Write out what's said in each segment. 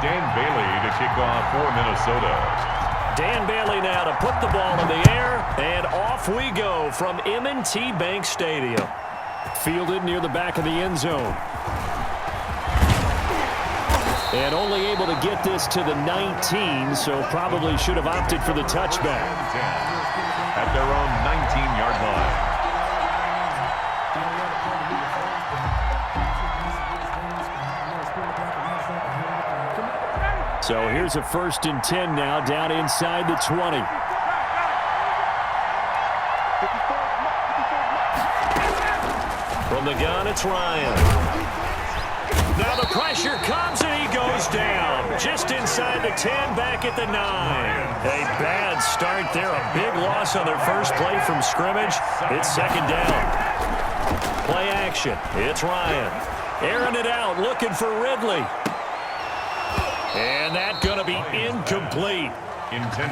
Dan Bailey to kick off for Minnesota. Dan Bailey now to put the ball in the air, and off we go from M&T Bank Stadium. Fielded near the back of the end zone. And only able to get this to the 19, so probably should have opted for the touchback. At their own 19-yard line. So here's a 1st and 10 now, down inside the 20. From the gun, it's Ryan. Now the pressure comes and he goes down. Just inside the 10, back at the 9. A bad start there, a big loss on their first play from scrimmage. It's 2nd down. Play action, it's Ryan. Airing it out, looking for Ridley. And that's going to be incomplete.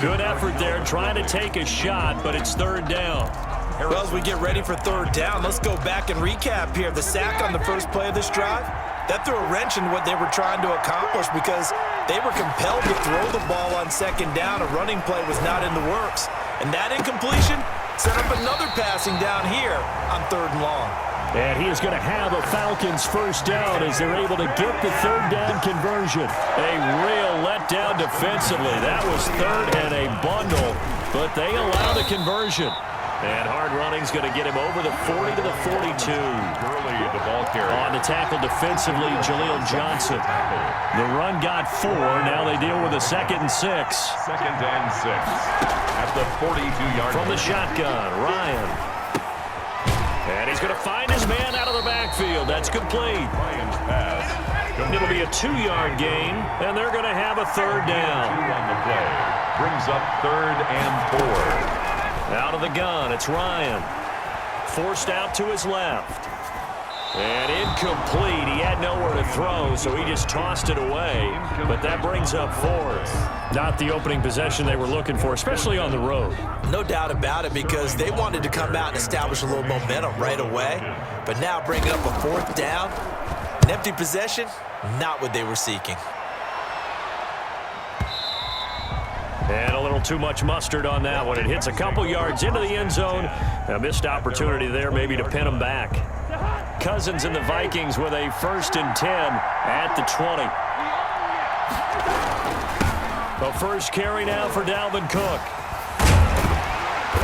Good effort there, trying to take a shot, but it's 3rd down. Well, as we get ready for 3rd down, let's go back and recap here. The sack on the first play of this drive, that threw a wrench in what they were trying to accomplish because they were compelled to throw the ball on 2nd down. A running play was not in the works. And that incompletion set up another passing down here on 3rd and long. And he is going to have a Falcons 1st down as they're able to get the 3rd down conversion. A real letdown defensively. That was 3rd and a bundle, but they allow the conversion. And hard running's going to get him over the 40 to the 42. Early the ball carrier. On the tackle defensively, Jaleel Johnson. The run got 4. Now they deal with a 2nd and 6. 2nd and 6 at the 42-yard line. From the shotgun, Ryan. And he's going to find his man out of the backfield. That's complete. Ryan's pass. It'll be a 2-yard gain, and they're going to have a 3rd down. 2 on the play. Brings up 3rd and 4. Out of the gun, it's Ryan. Forced out to his left. And incomplete. He had nowhere to throw, so he just tossed it away. But that brings up 4th. Not the opening possession they were looking for, especially on the road. No doubt about it, because they wanted to come out and establish a little momentum right away. But now bringing up a 4th down, an empty possession, not what they were seeking. And a little too much mustard on that one. It hits a couple yards into the end zone. A missed opportunity there maybe to pin them back. Cousins and the Vikings with a 1st and 10 at the 20. The first carry now for Dalvin Cook.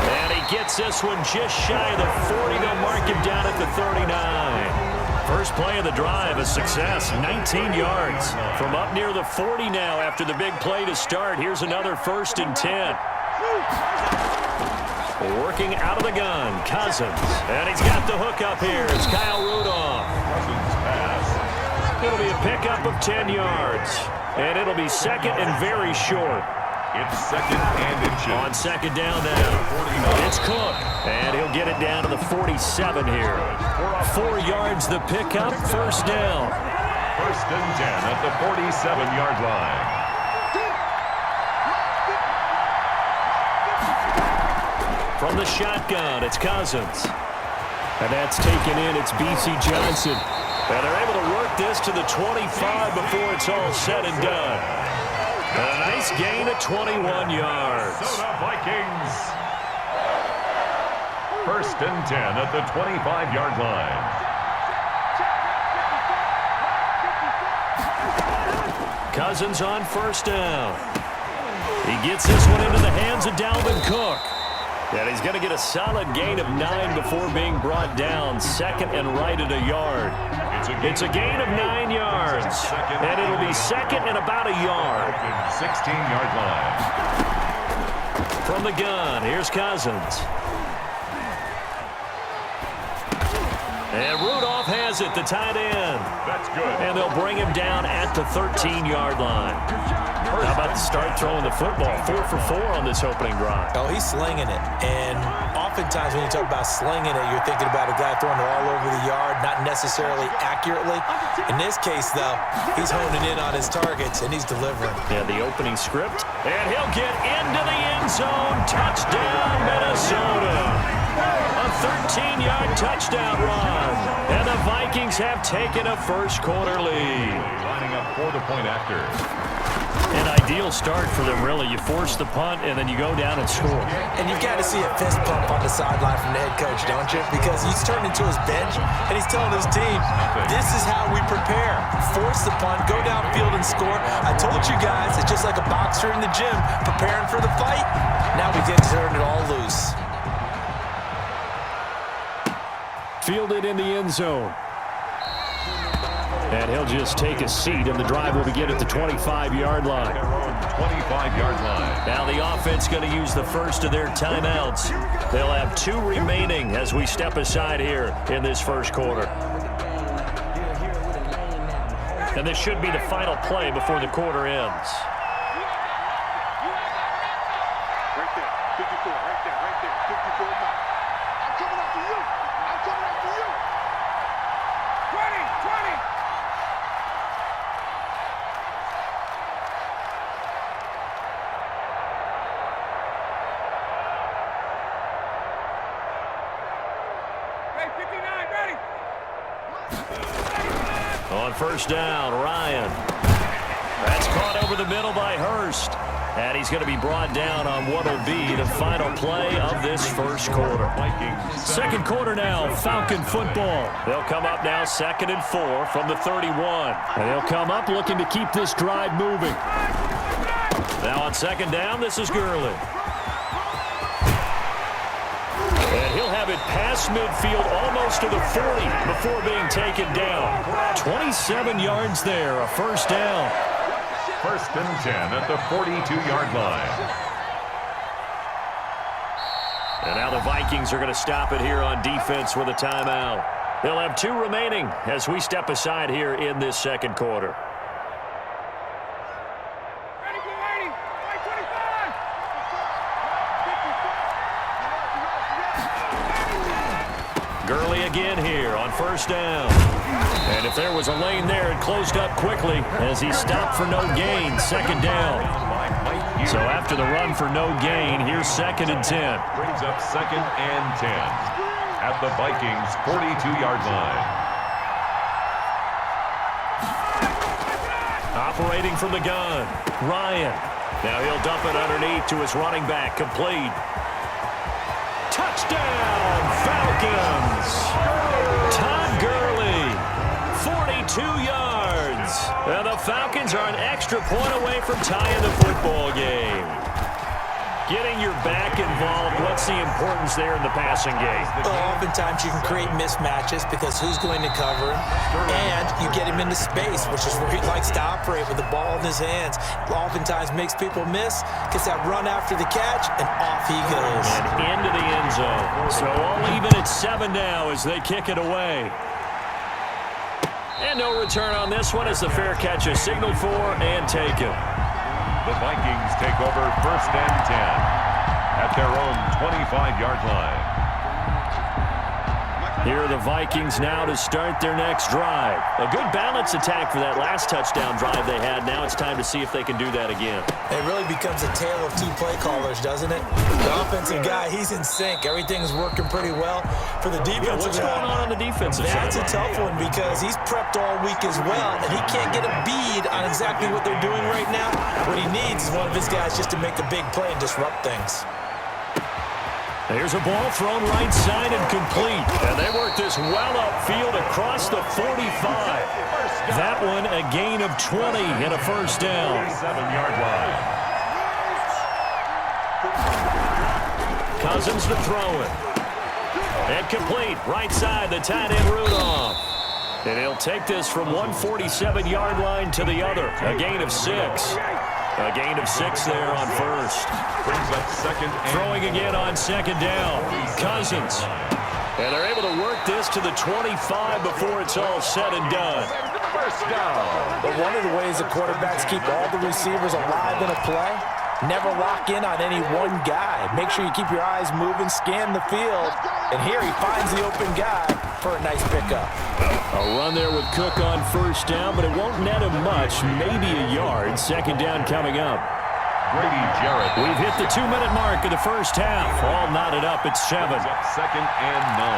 And he gets this one just shy of the 40. They'll mark him down at the 39. First play of the drive, a success, 19 yards. From up near the 40 now after the big play to start. Here's another 1st and 10. Working out of the gun, Cousins. And he's got the hook up here. It's Kyle Rudolph. Cousins pass. It'll be a pickup of 10 yards. And it'll be 2nd and very short. It's 2nd and inches. On 2nd down now. It's Cook. And he'll get it down to the 47 here. 4 yards the pickup, 1st down. 1st and 10 at the 47-yard line. From the shotgun, it's Cousins. And that's taken in. It's B.C. Johnson. And they're able to work this to the 25 before it's all said and done. A nice gain of 21 yards. Minnesota Vikings. 1st and 10 at the 25-yard line. Cousins on 1st down. He gets this one into the hands of Dalvin Cook. And he's going to get a solid gain of 9 before being brought down. 2nd and right at a yard. It's a gain of 9 yards. And it'll be 2nd and about a yard. 16-yard line. From the gun, here's Cousins. And Rudolph has it, the tight end. That's good. And they'll bring him down at the 13-yard line. How about the start throwing the football? 4 for 4 on this opening drive. Oh, he's slinging it. And oftentimes when you talk about slinging it, you're thinking about a guy throwing it all over the yard, not necessarily accurately. In this case, though, he's honing in on his targets, and he's delivering. Yeah, the opening script. And he'll get into the end zone. Touchdown, Minnesota. A 13-yard touchdown run. And the Vikings have taken a first-quarter lead. Lining up for the point after. An ideal start for them, really. You force the punt, and then you go down and score. And you've got to see a fist pump on the sideline from the head coach, don't you? Because he's turned into his bench, and he's telling his team, this is how we prepare. Force the punt, go downfield and score. I told you guys, it's just like a boxer in the gym preparing for the fight. Now we get to turn it all loose. Fielded in the end zone. And he'll just take a seat, and the drive will begin at the 25-yard line. 25-yard line. Now the offense going to use the first of their timeouts. They'll have 2 remaining as we step aside here in this first quarter. And this should be the final play before the quarter ends. Right there, 54, right there, 54 miles. I'm coming after you. I'm coming after you. 20. Hey, 59, ready. On first down, Ryan. That's caught over the middle by Hurst. And he's going to be brought down on what will be the final play of this first quarter. Second quarter now, Falcon football. They'll come up now 2nd and 4 from the 31. And they'll come up looking to keep this drive moving. Now on second down, this is Gurley. And he'll have it past midfield almost to the 40 before being taken down. 27 yards there, a first down. 1st and 10 at the 42-yard line. And now the Vikings are going to stop it here on defense with a timeout. They'll have 2 remaining as we step aside here in this second quarter. Ready, go 80. Right 25. Gurley again here on first down. And if there was a lane there, it closed up quickly as he stopped for no gain. Second down. So after the run for no gain, here's 2nd and 10. Brings up 2nd and 10 at the Vikings 42-yard line. Operating from the gun, Ryan. Now he'll dump it underneath to his running back, complete. Touchdown, Falcons! Todd Gurley, 42 yards. And the Falcons are an extra point away from tying the football game. Getting your back involved, what's the importance there in the passing game? Well, oftentimes you can create mismatches because who's going to cover him, and you get him into space, which is where he likes to operate with the ball in his hands. Oftentimes makes people miss, gets that run after the catch, and off he goes. And into the end zone. So all even at 7 now as they kick it away. And no return on this one as the fair catch is signaled for and taken. The Vikings take over 1st and 10 at their own 25-yard line. Here are the Vikings now to start their next drive. A good balanced attack for that last touchdown drive they had. Now it's time to see if they can do that again. It really becomes a tale of 2 play callers, doesn't it? The offensive guy, he's in sync. Everything's working pretty well. For the defensive What's going on the defensive side? That's a tough one because he's prepped all week as well, and he can't get a bead on exactly what they're doing right now. What he needs is one of his guys just to make the big play and disrupt things. Here's a ball thrown right side and complete. And they work this well upfield across the 45. That one a gain of 20 and a first down. 7-yard line. Cousins to throw it. And complete. Right side, the tight end Rudolph. And he'll take this from 147-yard line to the other. A gain of 6. A gain of 6 there on first. Brings up 2nd and Throwing again on second down. Cousins. And they're able to work this to the 25 before it's all said and done. first down. But one of the ways the quarterbacks keep all the receivers alive in a play, never lock in on any one guy. Make sure you keep your eyes moving, scan the field, and here he finds the open guy for a nice pickup. A run there with Cook on first down, but it won't net him much, maybe a yard. Second down coming up. Grady Jarrett. We've hit the 2-minute mark of the first half. All knotted up at 7. Brings up 2nd and 9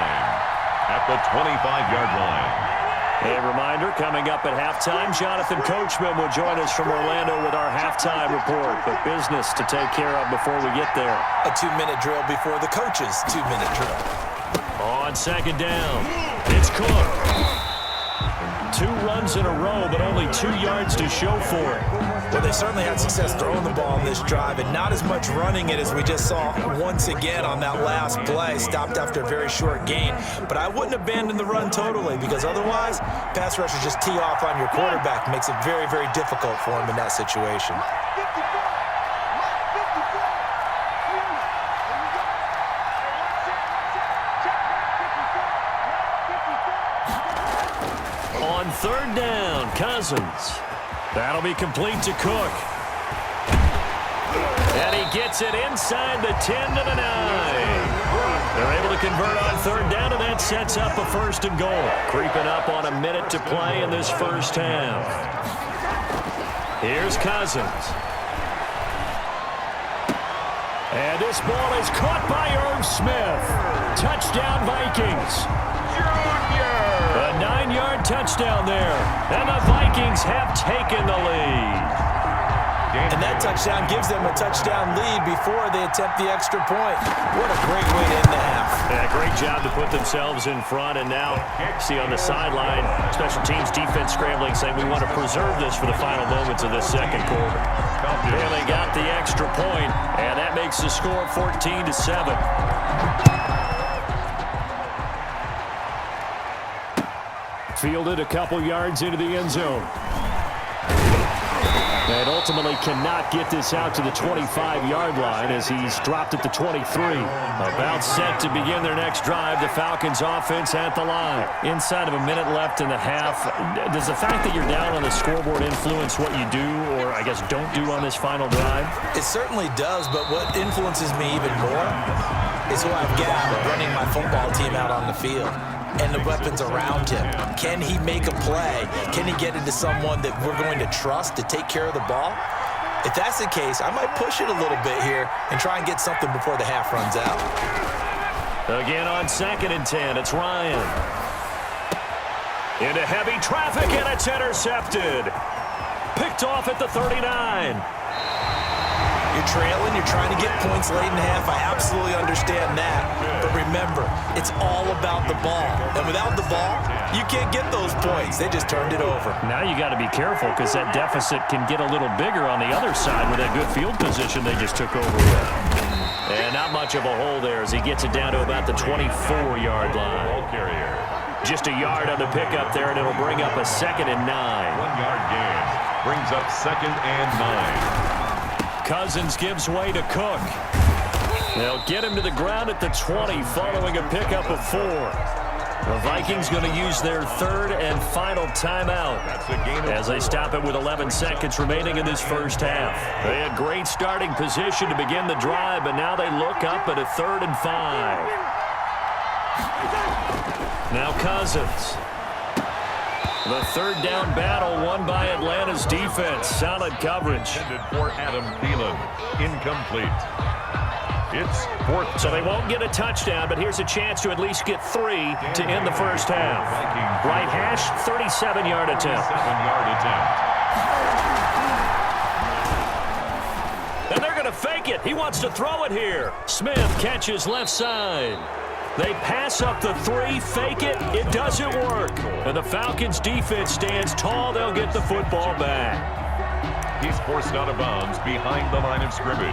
at the 25-yard line. A reminder, coming up at halftime, Jonathan Coachman will join us from Orlando with our halftime report. But business to take care of before we get there. A 2-minute drill before the coach's 2-minute drill. On 2nd down, it's Cook. 2 runs in a row, but only 2 yards to show for it. Well, they certainly had success throwing the ball on this drive, and not as much running it as we just saw once again on that last play. Stopped after a very short gain. But I wouldn't abandon the run totally, because otherwise, pass rushers just tee off on your quarterback. Makes it very, very difficult for him in that situation. On 3rd down, Cousins. That'll be complete to Cook. And he gets it inside the 10 to the 9. They're able to convert on 3rd down, and that sets up a 1st and goal. Creeping up on a minute to play in this first half. Here's Cousins. And this ball is caught by Irv Smith. Touchdown, Vikings. A 9-yard touchdown there. And the Vikings have taken the lead. And that touchdown gives them a touchdown lead before they attempt the extra point. What a great way to end the half. Yeah, great job to put themselves in front. And now, see on the sideline, special teams defense scrambling, saying we want to preserve this for the final moments of this second quarter. And they got the extra point, and that makes the score 14-7. Fielded a couple yards into the end zone. And ultimately cannot get this out to the 25-yard line as he's dropped at the 23. About set to begin their next drive. The Falcons offense at the line. Inside of a minute left in the half. Does the fact that you're down on the scoreboard influence what you do, or I guess don't do on this final drive? It certainly does, but what influences me even more is who I've got running my football team out on the field. And the weapons around him. Can he make a play? Can he get into someone that we're going to trust to take care of the ball? If that's the case, I might push it a little bit here and try and get something before the half runs out. Again on 2nd and 10, it's Ryan. Into heavy traffic, and it's intercepted. Picked off at the 39. You're trailing, you're trying to get points late in the half. I absolutely understand that. But remember, it's all about the ball. And without the ball, you can't get those points. They just turned it over. Now you got to be careful because that deficit can get a little bigger on the other side with that good field position they just took over with. And not much of a hole there as he gets it down to about the 24-yard line. Just a yard on the pickup there, and it'll bring up a 2nd and 9. 1-yard gain brings up 2nd and 9. Cousins gives way to Cook. They'll get him to the ground at the 20 following a pickup of 4. The Vikings going to use their 3rd and final timeout as they stop it with 11 seconds remaining in this first half. They had great starting position to begin the drive, but now they look up at a 3rd and 5. Now Cousins. The 3rd down battle won by Atlanta's defense. Solid coverage. Intended for Adam Thielen. Incomplete. It's 4th. So they won't get a touchdown, but here's a chance to at least get 3 to end the first half. Right hash, 37-yard attempt. 7-yard attempt. And they're going to fake it. He wants to throw it here. Smith catches left side. They pass up the 3, fake it. It doesn't work. And the Falcons defense stands tall. They'll get the football back. He's forced out of bounds behind the line of scrimmage.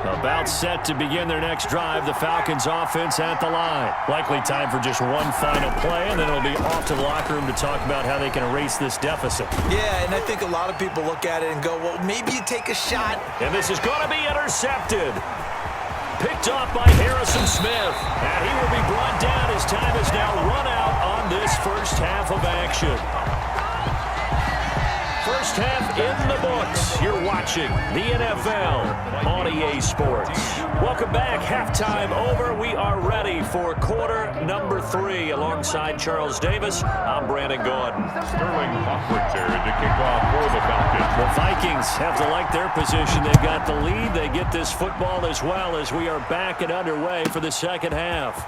About set to begin their next drive. The Falcons offense at the line. Likely time for just one final play, and then it'll be off to the locker room to talk about how they can erase this deficit. Yeah, and I think a lot of people look at it and go, well, maybe you take a shot. And this is going to be intercepted. Picked off by Harrison Smith. And he will be brought down. His time is now run out on this first half of action. First half in the books. You're watching the NFL on EA Sports. Welcome back. Halftime over. We are ready for quarter number 3. Alongside Charles Davis, I'm Brandon Gaudin. Sterling Hofford to kick off for the Falcons. The Vikings have to like their position. They've got the lead. They get this football as well as we are back and underway for the second half.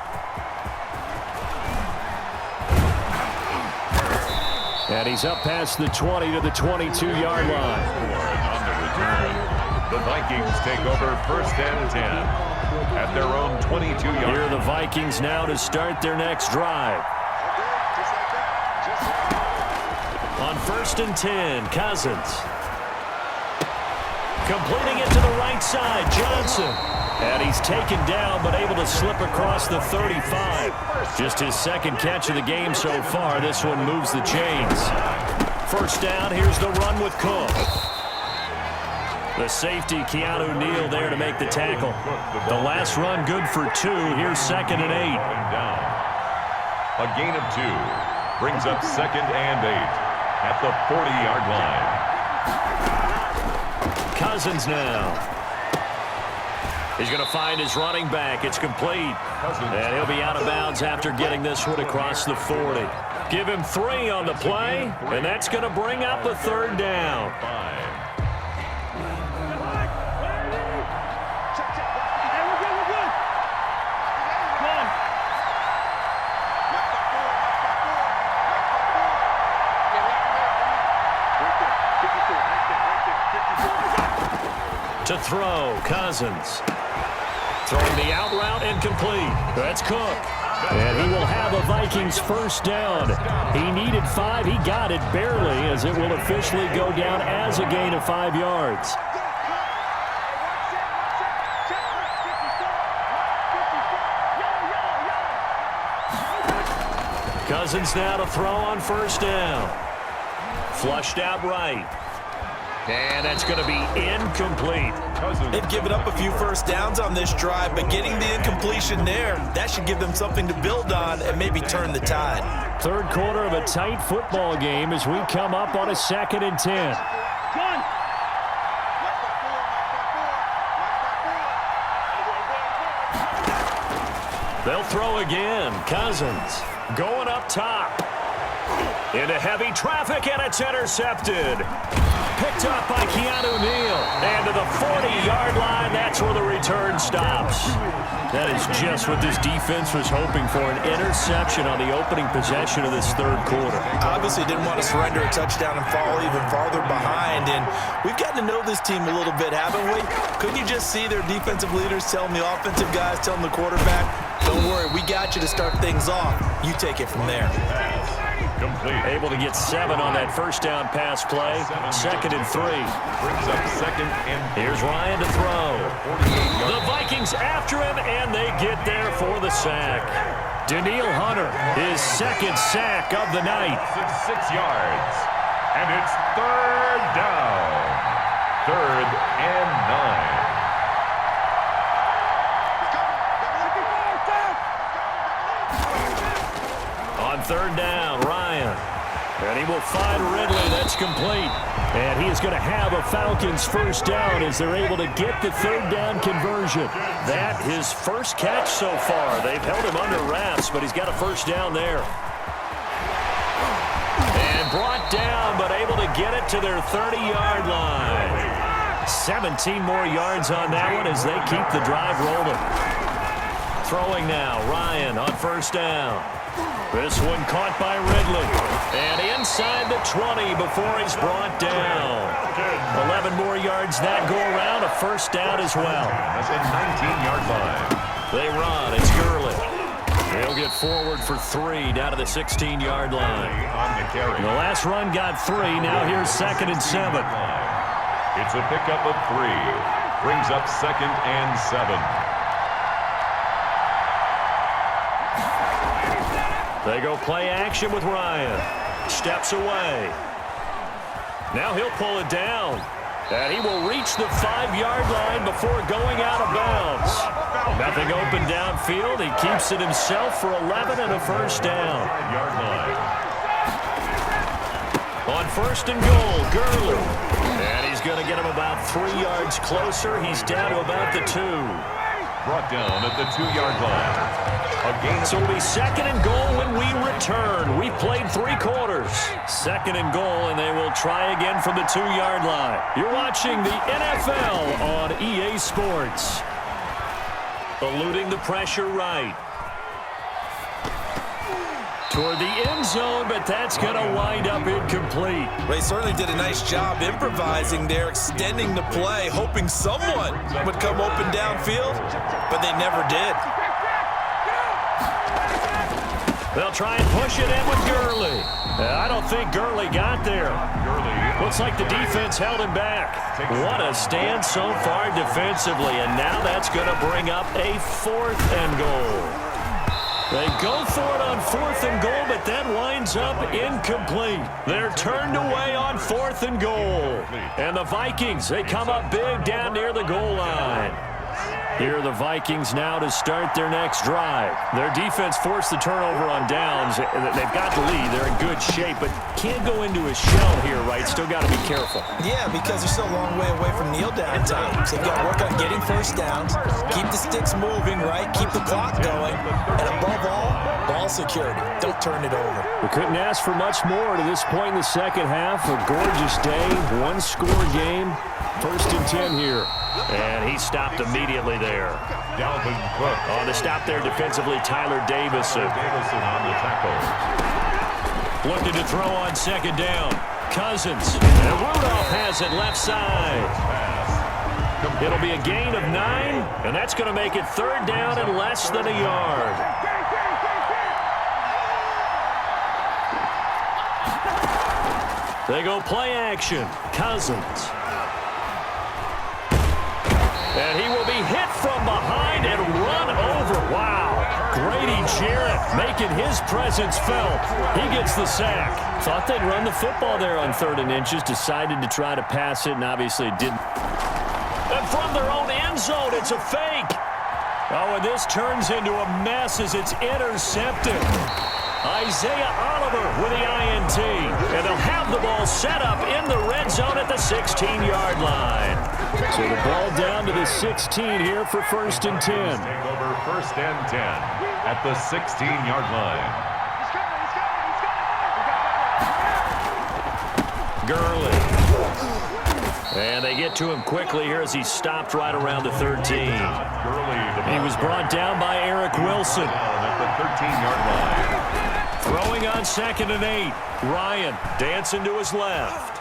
And he's up past the 20 to the 22-yard line. On the return, the Vikings take over first and 10 at their own 22-yard line. Here are the Vikings now to start their next drive. On first and 10, Cousins. Completing it to the right side, Johnson. And he's taken down, but able to slip across the 35. Just his second catch of the game so far. This one moves the chains. First down, here's the run with Cook. The safety, Keanu Neal, there to make the tackle. The last run good for 2. Here's second and 8. A gain of 2 brings up second and 8 at the 40-yard line. Cousins now. He's going to find his running back. It's complete. And he'll be out of bounds after getting this one across the 40. Give him 3 on the play, and that's going to bring up a third down. To throw, Cousins. Throwing the out route incomplete. That's Cook. And he will have a Vikings first down. He needed 5. He got it barely, as it will officially go down as a gain of 5 yards. Cousins now to throw on first down. Flushed out right. And that's going to be incomplete. They've given up a few first downs on this drive, but getting the incompletion there, that should give them something to build on and maybe turn the tide. Third quarter of a tight football game as we come up on a second and 10. They'll throw again. Cousins going up top. Into heavy traffic, and it's intercepted. Picked up by Keanu Neal. And to the 40-yard line, that's where the return stops. That is just what this defense was hoping for, an interception on the opening possession of this third quarter. Obviously didn't want to surrender a touchdown and fall even farther behind. And we've gotten to know this team a little bit, haven't we? Couldn't you just see their defensive leaders telling the offensive guys, telling the quarterback, don't worry, we got you to start things off. You take it from there. Complete. Able to get 7 on that first down pass play. Second and 3. Brings up second and Here's Ryan to throw. The Vikings after him, and they get there for the sack. Danielle Hunter, his second sack of the night. 6 yards. And it's third down. Third and 9. On third down, Ryan. And he will find Ridley. That's complete. And he is going to have a Falcons first down as they're able to get the third down conversion. That his first catch so far. They've held him under wraps, but he's got a first down there. And brought down, but able to get it to their 30-yard line. 17 more yards on that one as they keep the drive rolling. Throwing now, Ryan on first down. This one caught by Ridley. And inside the 20 before he's brought down. 11 more yards that go around. A first down as well. That's a 19-yard line. They run. It's Gurley. He'll get forward for 3 down to the 16-yard line. On the carry. The last run got 3. Now here's second and 7. It's a pickup of 3. Brings up second and 7. They go play action with Ryan. Steps away. Now he'll pull it down. And he will reach the 5-yard line before going out of bounds. Nothing open downfield. He keeps it himself for 11 and a first down. Yard line. On first and goal, Gurley. And he's going to get him about 3 yards closer. He's down to about the 2. Brought down at the 2-yard line. A gain. So it'll be 2nd and goal when we return. We've played 3 quarters. 2nd and goal, and they will try again from the 2-yard line. You're watching the NFL on EA Sports. Eluding the pressure right. Toward the end zone, but that's going to wind up incomplete. They certainly did a nice job improvising there, extending the play, hoping someone would come open downfield, but they never did. They'll try and push it in with Gurley. I don't think Gurley got there. Looks like the defense held him back. What a stand so far defensively, and now that's going to bring up a 4th and goal. They go for it on 4th and goal, but that winds up incomplete. They're turned away on 4th and goal. And the Vikings, they come up big down near the goal line. Here are the Vikings now to start their next drive. Their defense forced the turnover on downs. They've got the lead. They're in good shape, but can't go into a shell here, right? Still got to be careful. Yeah, because they're still a long way away from kneel down time. So they've got to work on getting first downs, keep the sticks moving, right? Keep the clock going. And above all, ball security. Don't turn it over. We couldn't ask for much more to this point in the second half. A gorgeous day, 1-score game. 1st and 10 here. And he stopped immediately there. Dalvin Cook. On the stop there defensively, Tyler Davison. Davison on the tackle. Looking to throw on 2nd down. Cousins. And Rudolph has it left side. It'll be a gain of 9, and that's going to make it 3rd down and less than a yard. They go play action. Cousins. And he will be hit from behind and run over. Wow. Grady Jarrett making his presence felt. He gets the sack. Thought they'd run the football there on 3rd and inches. Decided to try to pass it, and obviously it didn't. And from their own end zone, it's a fake. Oh, and this turns into a mess as it's intercepted. Isaiah Oliver with the INT. And they'll have the ball set up in the red zone at the 16-yard line. So the ball down to the 16 here for 1st and 10. Take over 1st and 10 at the 16-yard line. Gurley. And they get to him quickly here as he stopped right around the 13. He was brought down by Eric Wilson. At the 13-yard line. Throwing on 2nd and 8. Ryan dancing to his left.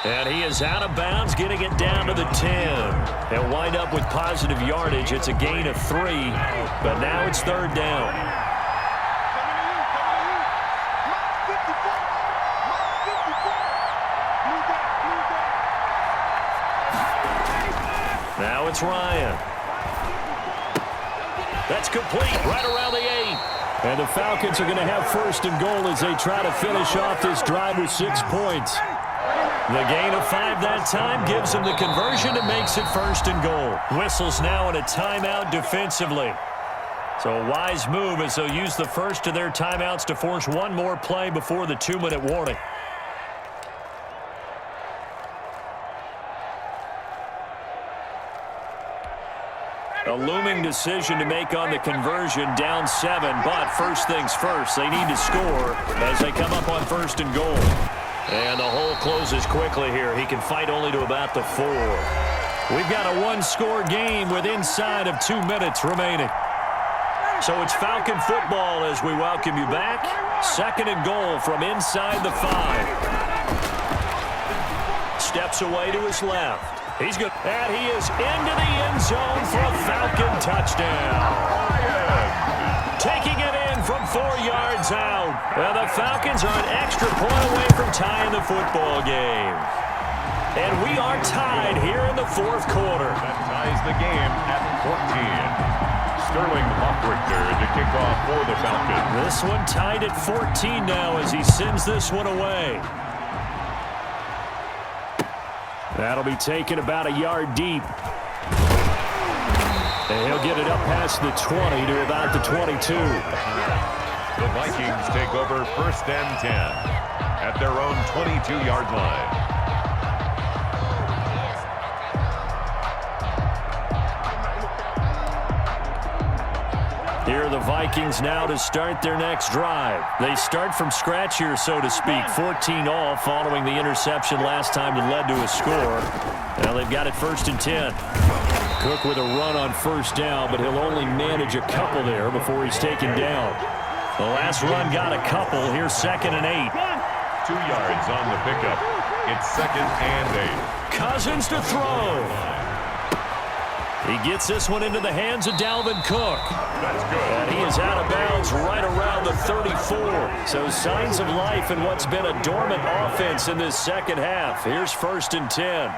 And he is out of bounds, getting it down to the 10. They'll wind up with positive yardage. It's a gain of 3, but now it's 3rd down. Now it's Ryan. That's complete right around the 8. And the Falcons are going to have 1st and goal as they try to finish off this drive with 6 points. The gain of 5 that time gives them the conversion and makes it 1st and goal. Whistles now in a timeout defensively. So a wise move as they'll use the first of their timeouts to force one more play before the 2-minute warning. A looming decision to make on the conversion, down 7, but first things first, they need to score as they come up on 1st and goal. And the hole closes quickly here. He can fight only to about the 4. We've got a 1-score game with inside of 2 minutes remaining. So it's Falcon football as we welcome you back. 2nd and goal from inside the 5. Steps away to his left. He's good. And he is into the end zone for a Falcon touchdown. Taking it in from 4 yards out. Well, the Falcons are an extra point away from tying the football game. And we are tied here in the 4th quarter. That ties the game at 14. Sterling Hockrichter to kick off for the Falcons. This one tied at 14 now as he sends this one away. That'll be taken about a yard deep. And he'll get it up past the 20 to about the 22. The Vikings take over 1st and 10 at their own 22-yard line. Here are the Vikings now to start their next drive. They start from scratch here, so to speak. 14 all following the interception last time that led to a score. Now they've got it 1st and 10. Cook with a run on 1st down, but he'll only manage a couple there before he's taken down. The last run got a couple. Here's 2nd and 8. 2 yards on the pickup. It's 2nd and 8. Cousins to throw. He gets this one into the hands of Dalvin Cook. That's good. And he is out of bounds right around the 34. So signs of life in what's been a dormant offense in this second half. Here's 1st and 10.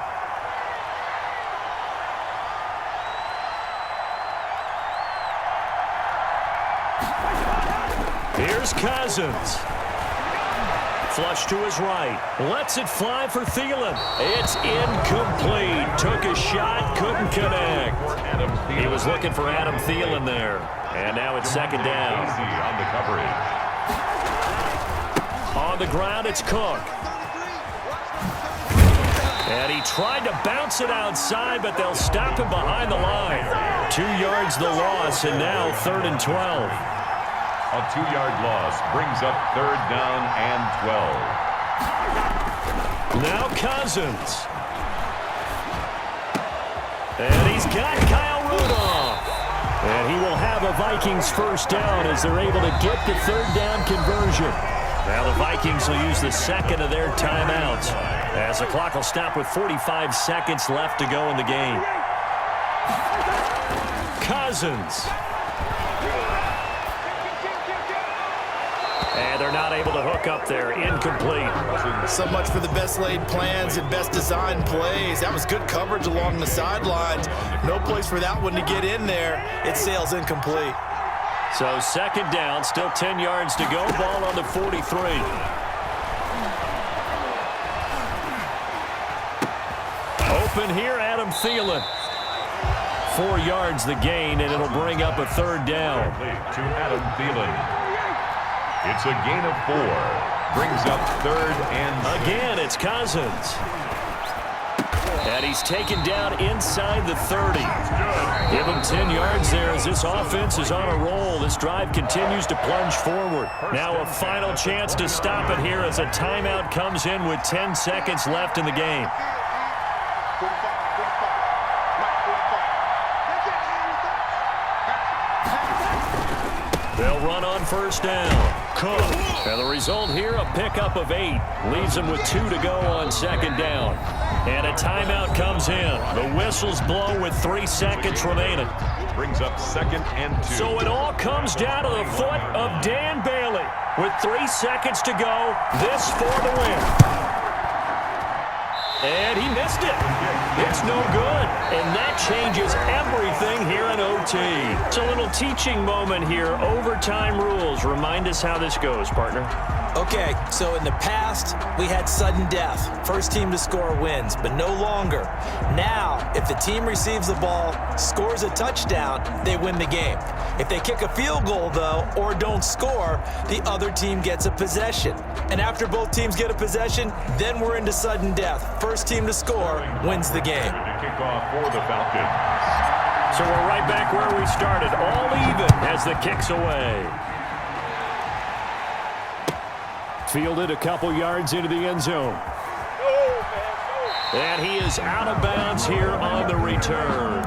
Here's Cousins. Flush to his right. Lets it fly for Thielen. It's incomplete. Took a shot, couldn't connect. He was looking for Adam Thielen there. And now it's 2nd down. Easy on the coverage. On the ground, it's Cook. And he tried to bounce it outside, but they'll stop him behind the line. 2 yards the loss, and now 3rd and 12. A 2-yard loss brings up 3rd down and 12. Now Cousins. And he's got Kyle Rudolph. And he will have a Vikings 1st down as they're able to get the 3rd down conversion. Now the Vikings will use the 2nd of their timeouts as the clock will stop with 45 seconds left to go in the game. Cousins. And they're not able to hook up there. Incomplete. So much for the best laid plans and best designed plays. That was good coverage along the sidelines. No place for that one to get in there. It sails incomplete. So 2nd down, still 10 yards to go. Ball on the 43. Open here, Adam Thielen. 4 yards the gain, and it'll bring up a 3rd down. To Adam Thielen. It's a gain of 4. Brings up 3rd and 6. Again, it's Cousins. And he's taken down inside the 30. Give him 10 yards there as this offense is on a roll. This drive continues to plunge forward. Now a final chance to stop it here as a timeout comes in with 10 seconds left in the game. 45. They'll run on 1st down. Cook. And the result here, a pickup of 8. Leaves them with 2 to go on 2nd down. And a timeout comes in. The whistles blow with 3 seconds remaining. Brings up 2nd and 2. So it all comes down to the foot of Dan Bailey. With 3 seconds to go, this for the win. And he missed it. It's no good. And that changes everything here in OT. It's a little teaching moment here. Overtime rules. Remind us how this goes, partner. Okay, so in the past, we had sudden death. First team to score wins, but no longer. Now, if the team receives the ball, scores a touchdown, they win the game. If they kick a field goal, though, or don't score, the other team gets a possession. And after both teams get a possession, then we're into sudden death. First team to score wins the game. Kickoff for the Falcons. So we're right back where we started, all even as the kick's away. Fielded a couple yards into the end zone. And he is out of bounds here on the return.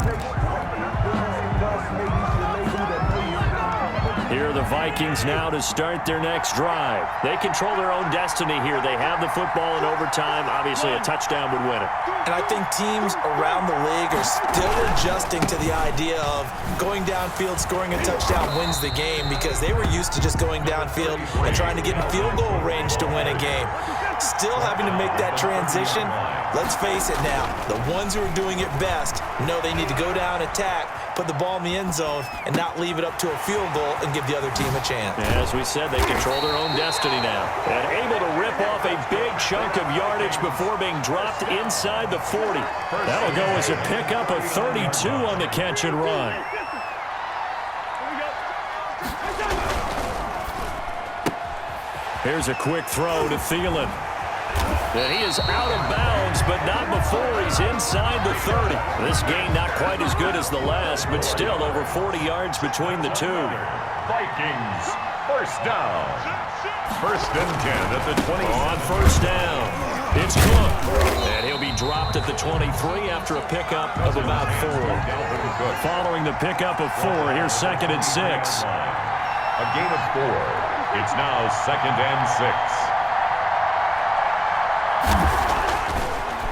Here are the Vikings now to start their next drive. They control their own destiny here. They have the football in overtime. Obviously, a touchdown would win it. And I think teams around the league are still adjusting to the idea of going downfield, scoring a touchdown wins the game, because they were used to just going downfield and trying to get in field goal range to win a game. Still having to make that transition. Let's face it now, the ones who are doing it best know they need to go down, attack, put the ball in the end zone, and not leave it up to a field goal and give the other team a chance. As we said, they control their own destiny now. And able to rip off a big chunk of yardage before being dropped inside the 40. That'll go as a pickup of 32 on the catch and run. Here's a quick throw to Thielen. And he is out of bounds, but not before he's inside the 30. This gain not quite as good as the last, but still over 40 yards between the two. Vikings, first down. First and 10 at the 20. On first down, it's Cook. And he'll be dropped at the 23 after a pickup of about 4. Following the pickup of 4, here's 2nd and 6. A gain of 4. It's now 2nd and 6.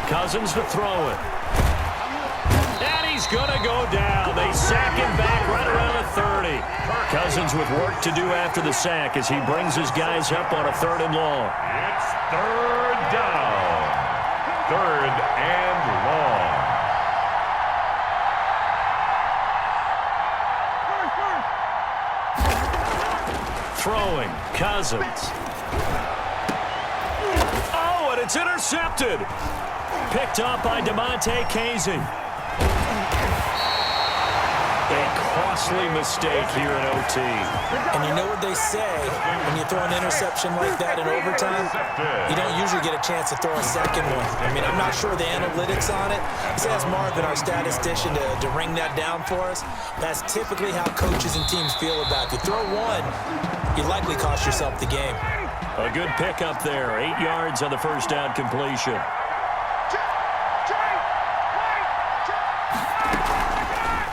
Cousins to throw it. And he's going to go down. They sack him back right around the 30. Cousins with work to do after the sack as he brings his guys up on a 3rd and long. It's 3rd down. 3rd and long. Throwing, Cousins. Oh, and it's intercepted. Picked up by DeMonte Casey. A costly mistake here in OT. And you know what they say, when you throw an interception like that in overtime, you don't usually get a chance to throw a second one. I mean, I'm not sure the analytics on it. Let's ask Marvin, our statistician, to ring that down for us. That's typically how coaches and teams feel about it. You throw one, you likely cost yourself the game. A good pickup there. 8 yards on the first down completion.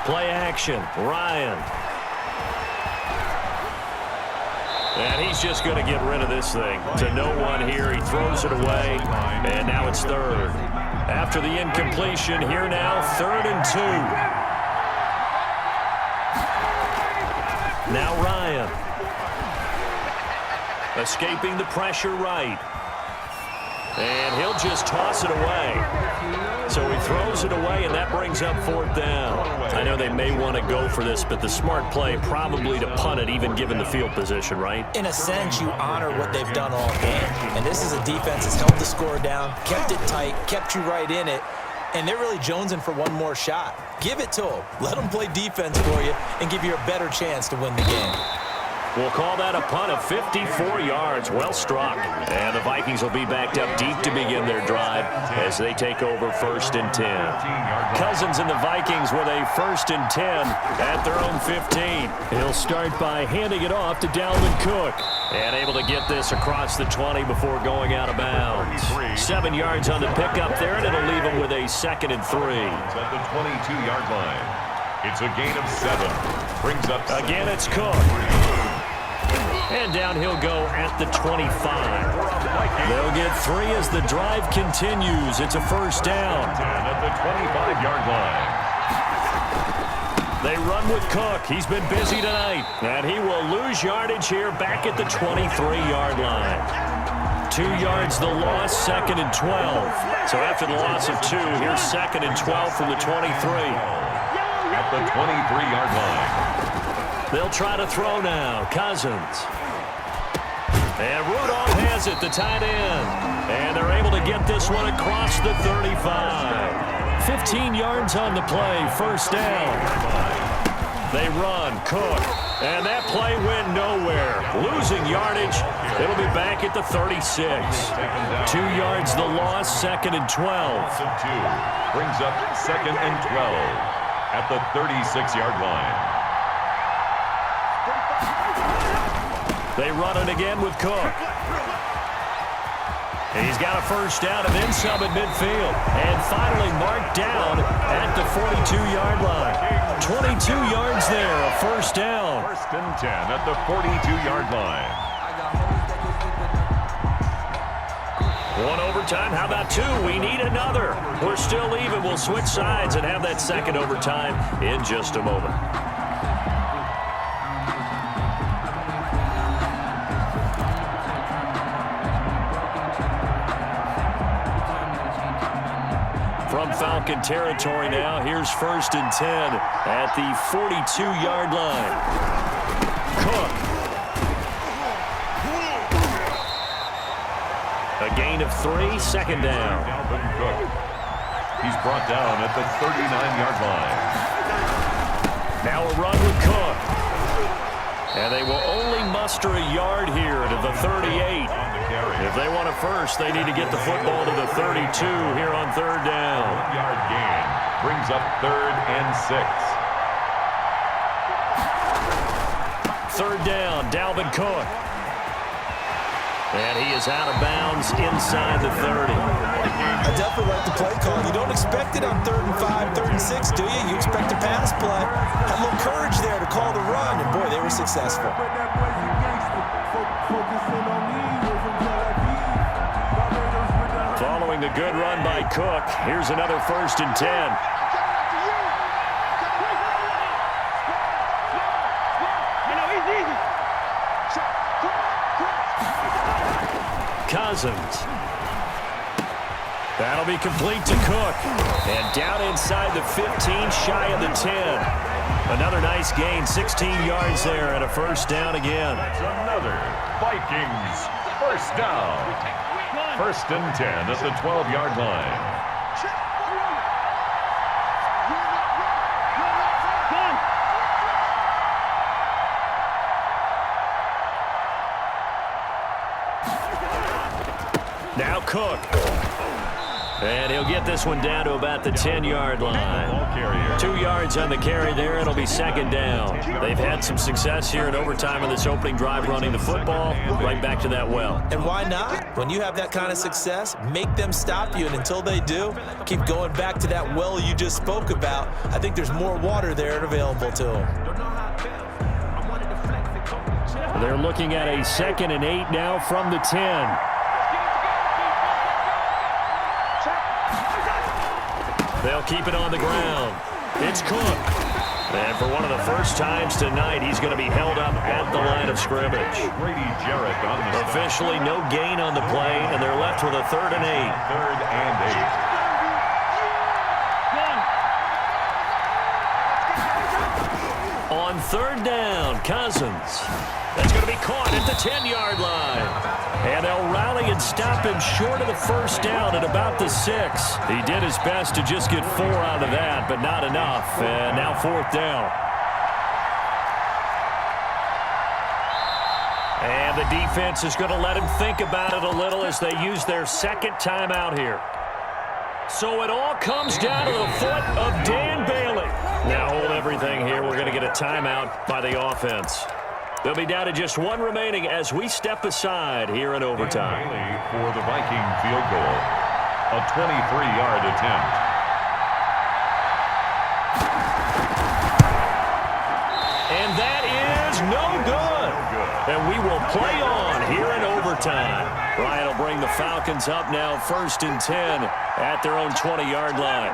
Play action, Ryan. And he's just going to get rid of this thing. To no one here, he throws it away, and now it's 3rd. After the incompletion, here now, 3rd and 2. Now Ryan. Escaping the pressure right. And he'll just toss it away. So he throws it away, and that brings up 4th down. I know they may want to go for this, but the smart play probably to punt it, even given the field position, right? In a sense, you honor what they've done all game. And this is a defense that's held the score down, kept it tight, kept you right in it, and they're really jonesing for one more shot. Give it to them. Let them play defense for you and give you a better chance to win the game. We'll call that a punt of 54 yards. Well struck. And the Vikings will be backed up deep to begin their drive as they take over 1st and 10. Cousins and the Vikings with a 1st and 10 at their own 15. He'll start by handing it off to Dalvin Cook. And able to get this across the 20 before going out of bounds. 7 yards on the pickup there, and it'll leave him with a 2nd and 3. At the 22-yard line. It's a gain of 7. Brings up... Again, it's Cook. And down he'll go at the 25. They'll get 3 as the drive continues. It's a 1st down. At the 25-yard line. They run with Cook. He's been busy tonight. And he will lose yardage here back at the 23-yard line. 2 yards the loss, 2nd and 12. So after the loss of 2, here's 2nd and 12 from the 23. At the 23-yard line. They'll try to throw now. Cousins. And Rudolph has it, the tight end. And they're able to get this one across the 35. 15 yards on the play, 1st down. They run, Cook. And that play went nowhere. Losing yardage. It'll be back at the 36. 2 yards the loss, 2nd and 12. Brings up 2nd and 12 at the 36-yard line. They run it again with Cook. He's got a 1st down and then some at midfield. And finally marked down at the 42-yard line. 22 yards there, a 1st down. 1st and 10 at the 42-yard line. 1 overtime, how about 2? We need another. We're still even. We'll switch sides and have that 2nd overtime in just a moment. From Falcon territory now, here's 1st and 10 at the 42-yard line. Cook. A gain of 3, 2nd down. Dalvin Cook. He's brought down at the 39-yard line. Now a run with Cook. And they will only muster a yard here to the 38. carry. If they want a first, they need to get the football to the 32 here on third down. 1-yard gain brings up 3rd and 6. Third down, Dalvin Cook. And he is out of bounds inside the 30. I definitely like the play call. You don't expect it on 3rd and 5, 3rd and 6, do you? You expect a pass play. Had a little courage there to call the run, and boy, they were successful. Following the good run by Cook, here's another 1st and 10. Cousins. That'll be complete to Cook. And down inside the 15, shy of the 10. Another nice gain, 16 yards there, and a 1st down again. Another Vikings 1st down. 1st and 10 at the 12-yard line. Now Cook. And he'll get this one down to about the 10-yard line. 2 yards on the carry there. It'll be 2nd down. They've had some success here in overtime in this opening drive running the football. Right back to that well. And why not? When you have that kind of success, make them stop you. And until they do, keep going back to that well you just spoke about. I think there's more water there available to them. They're looking at a 2nd and 8 now from the 10. They'll keep it on the ground. It's Cook. And for one of the first times tonight, he's going to be held up at the line of scrimmage. Grady Jarrett on the Officially no gain on the play, and they're left with a 3rd and 8. 3rd and 8. On 3rd down, Cousins. That's going to be caught at the 10-yard line. And they'll rally and stop him short of the 1st down at about the 6. He did his best to just get 4 out of that, but not enough. And now 4th down. And the defense is going to let him think about it a little as they use their 2nd timeout here. So it all comes down to the foot of Dan Bailey. Now hold everything here. We're going to get a timeout by the offense. They'll be down to just 1 remaining as we step aside here in overtime. Bailey for the Viking field goal. A 23-yard attempt. And that is no good. And we will play on here in overtime. Ryan will bring the Falcons up now 1st and 10 at their own 20-yard line.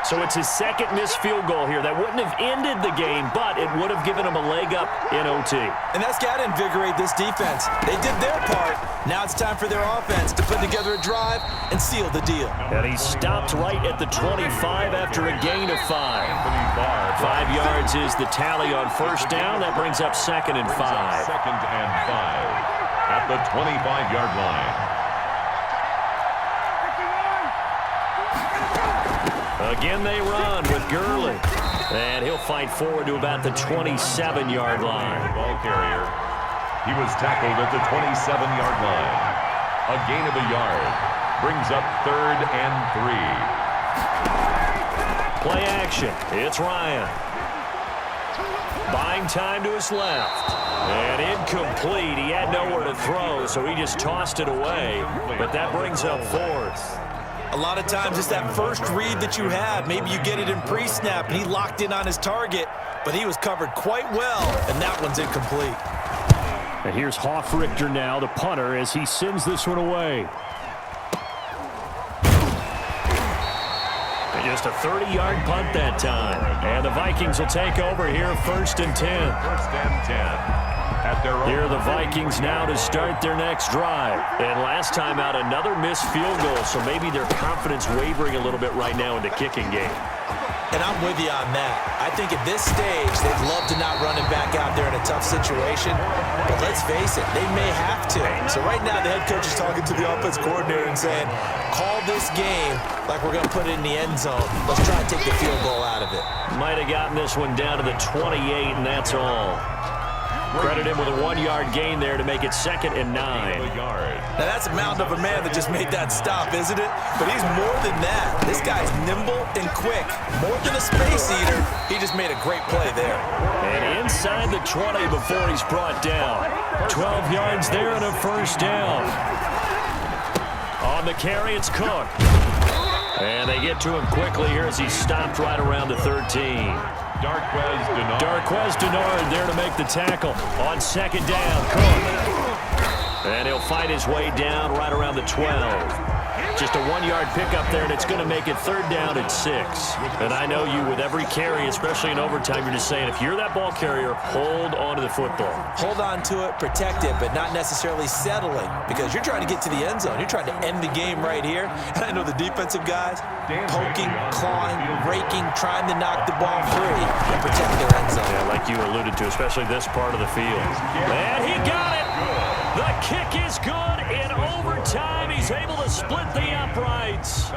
So it's his 2nd missed field goal here. That wouldn't have ended the game, but it would have given him a leg up in OT. And that's got to invigorate this defense. They did their part. Now it's time for their offense to put together a drive and seal the deal. And he stopped right at the 25 after a gain of 5. 5 yards is the tally on 1st down. That brings up 2nd and 5. 2nd and 5 at the 25-yard line. Again, they run with Gurley. And he'll fight forward to about the 27-yard line. The ball carrier. He was tackled at the 27-yard line. A gain of a yard. Brings up 3rd and 3. Play action. It's Ryan. Buying time to his left. And incomplete. He had nowhere to throw, so he just tossed it away. But that brings up 4th. A lot of times it's that first read that you have. Maybe you get it in pre-snap, and he locked in on his target, but he was covered quite well, and that one's incomplete. And here's Hofrichter now, the punter, as he sends this one away. And just a 30-yard punt that time. And the Vikings will take over here 1st and 10. 1st and 10. Here are the Vikings now to start their next drive. And last time out, another missed field goal, so maybe their confidence wavering a little bit right now in the kicking game. And I'm with you on that. I think at this stage, they'd love to not run him back out there in a tough situation. But let's face it, they may have to. So right now, the head coach is talking to the offense coordinator and saying, call this game like we're going to put it in the end zone. Let's try to take the field goal out of it. Might have gotten this one down to the 28, and that's all. Credit him with a 1-yard gain there to make it 2nd and 9. A yard. Now, that's a mountain of a man that just made that stop, isn't it? But he's more than that. This guy's nimble and quick. More than a space eater, he just made a great play there. And inside the 20 before he's brought down. 12 yards there and a first down. On the carry, it's Cook. And they get to him quickly here as he's stopped right around the 13. Darquez Denard there to make the tackle on 2nd down. Cook. And he'll fight his way down right around the 12. Just a 1-yard pickup there, and it's going to make it 3rd down at 6. And I know you, with every carry, especially in overtime, you're just saying, if you're that ball carrier, hold on to the football. Hold on to it, protect it, but not necessarily settling, because you're trying to get to the end zone. You're trying to end the game right here. And I know the defensive guys, poking, clawing, raking, trying to knock the ball free and protect their end zone. Yeah, like you alluded to, especially this part of the field. And he got it! The kick is good in overtime. He's able to split the uprights.